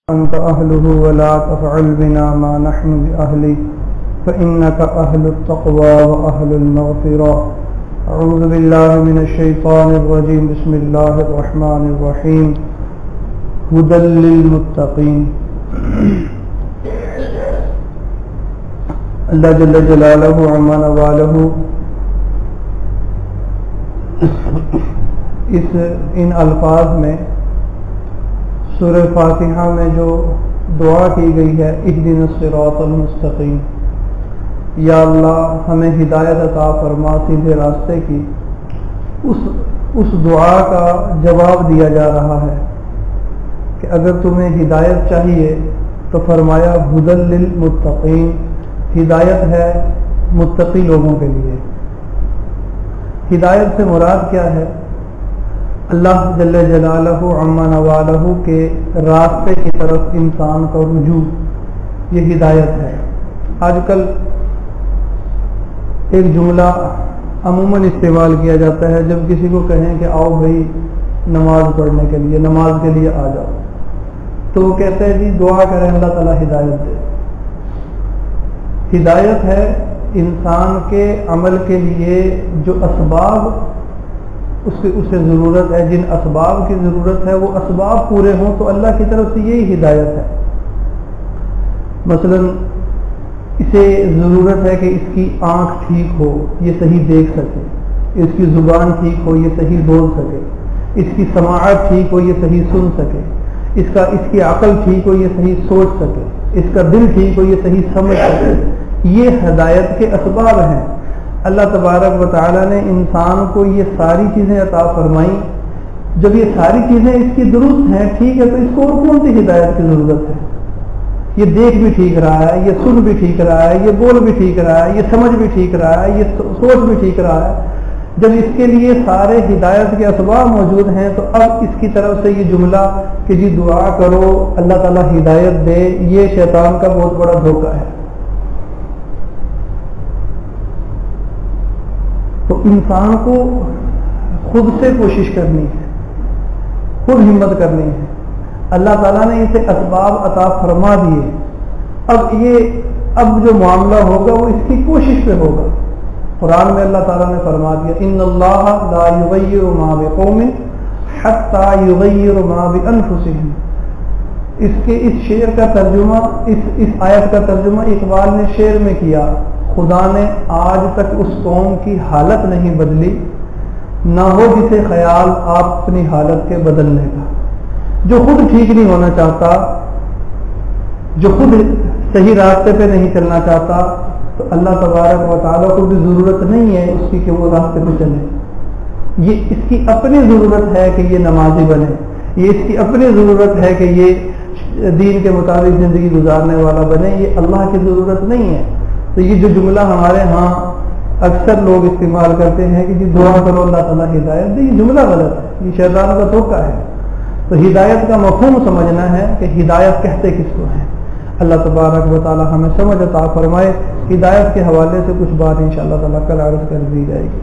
أنت أهله ولا تفعل بنا ما نحن بأهله فإنك أهل التقوى وأهل المغفرة. أعوذ بالله من الشيطان الرجيم. بسم الله الرحمن الرحيم. هدى للمتقين. اللہ جل جلالہ عما نوالہ ان الفاظ میں سورہ فاتحہ میں جو دعا کی گئی ہے اہدنا الصراط المستقیم، یا اللہ ہمیں ہدایت عطا فرما سیدھے راستے کی، اس دعا کا جواب دیا جا رہا ہے کہ اگر تمہیں ہدایت چاہیے تو فرمایا ہدی للمتقین، ہدایت ہے متقی لوگوں کے لیے۔ ہدایت سے مراد کیا ہے؟ اللہ جل جلالہ عما نوالہ کے راستے کی طرف انسان کا رجوع، یہ ہدایت ہے۔ آج کل ایک جملہ عموماً استعمال کیا جاتا ہے جب کسی کو کہیں کہ آؤ بھائی نماز پڑھنے کے لیے، نماز کے لیے آ جاؤ، تو وہ کہتے ہیں جی دعا کریں اللہ تعالیٰ ہدایت دے۔ ہدایت ہے انسان کے عمل کے لیے جو اسباب اسے ضرورت ہے، جن اسباب کی ضرورت ہے وہ اسباب پورے ہوں تو اللہ کی طرف سے یہی ہدایت ہے۔ مثلا اسے ضرورت ہے کہ اس کی آنکھ ٹھیک ہو، یہ صحیح دیکھ سکے، اس کی زبان ٹھیک ہو، یہ صحیح بول سکے، اس کی سماعت ٹھیک ہو، یہ صحیح سن سکے، اس کی عقل ٹھیک ہو، یہ صحیح سوچ سکے، اس کا دل ٹھیک ہو، یہ صحیح سمجھ سکے۔ یہ ہدایت کے اسباب ہیں۔ اللہ تبارک و تعالیٰ نے انسان کو یہ ساری چیزیں عطا فرمائیں۔ جب یہ ساری چیزیں اس کی درست ہیں، ٹھیک ہے، تو اس کو اور کون سی ہدایت کی ضرورت ہے؟ یہ دیکھ بھی ٹھیک رہا ہے، یہ سن بھی ٹھیک رہا ہے، یہ بول بھی ٹھیک رہا ہے، یہ سمجھ بھی ٹھیک رہا ہے، یہ سوچ بھی ٹھیک رہا ہے۔ جب اس کے لیے سارے ہدایت کے اسباب موجود ہیں تو اب اس کی طرف سے یہ جملہ کہ جی دعا کرو اللہ تعالیٰ ہدایت دے، یہ شیطان کا بہت بڑا دھوکہ ہے۔ تو انسان کو خود سے کوشش کرنی ہے، خود ہمت کرنی ہے۔ اللہ تعالیٰ نے اسے اسباب عطا فرما دیے، اب جو معاملہ ہوگا وہ اس کی کوشش پہ ہوگا۔ قرآن میں اللہ تعالیٰ نے فرما دیا ان اللہ لا یغیر ما بقوم حتی یغیر ما بانفسہم۔ اس شعر کا ترجمہ، اس آیت کا ترجمہ اقبال نے شعر میں کیا، خدا نے آج تک اس قوم کی حالت نہیں بدلی، نہ ہو جسے خیال آپ اپنی حالت کے بدلنے کا۔ جو خود ٹھیک نہیں ہونا چاہتا، جو خود صحیح راستے پہ نہیں چلنا چاہتا، تو اللہ تبارک و تعالیٰ کو بھی ضرورت نہیں ہے اس کی کہ وہ راستے پہ چلے۔ یہ اس کی اپنی ضرورت ہے کہ یہ نمازی بنے، یہ اس کی اپنی ضرورت ہے کہ یہ دین کے مطابق زندگی گزارنے والا بنے، یہ اللہ کی ضرورت نہیں ہے۔ تو یہ جو جملہ ہمارے ہاں اکثر لوگ استعمال کرتے ہیں کہ جی دعا کرو اللہ تعالیٰ ہدایت دے، یہ جملہ غلط ہے، یہ شیطان کا دھوکہ ہے۔ تو ہدایت کا مفہوم سمجھنا ہے کہ ہدایت کہتے کس کو ہیں۔ اللہ تبارک و تعالیٰ ہمیں سمجھ عطا فرمائے۔ ہدایت کے حوالے سے کچھ بات انشاءاللہ تعالیٰ کل عرض کر دی جائے گی۔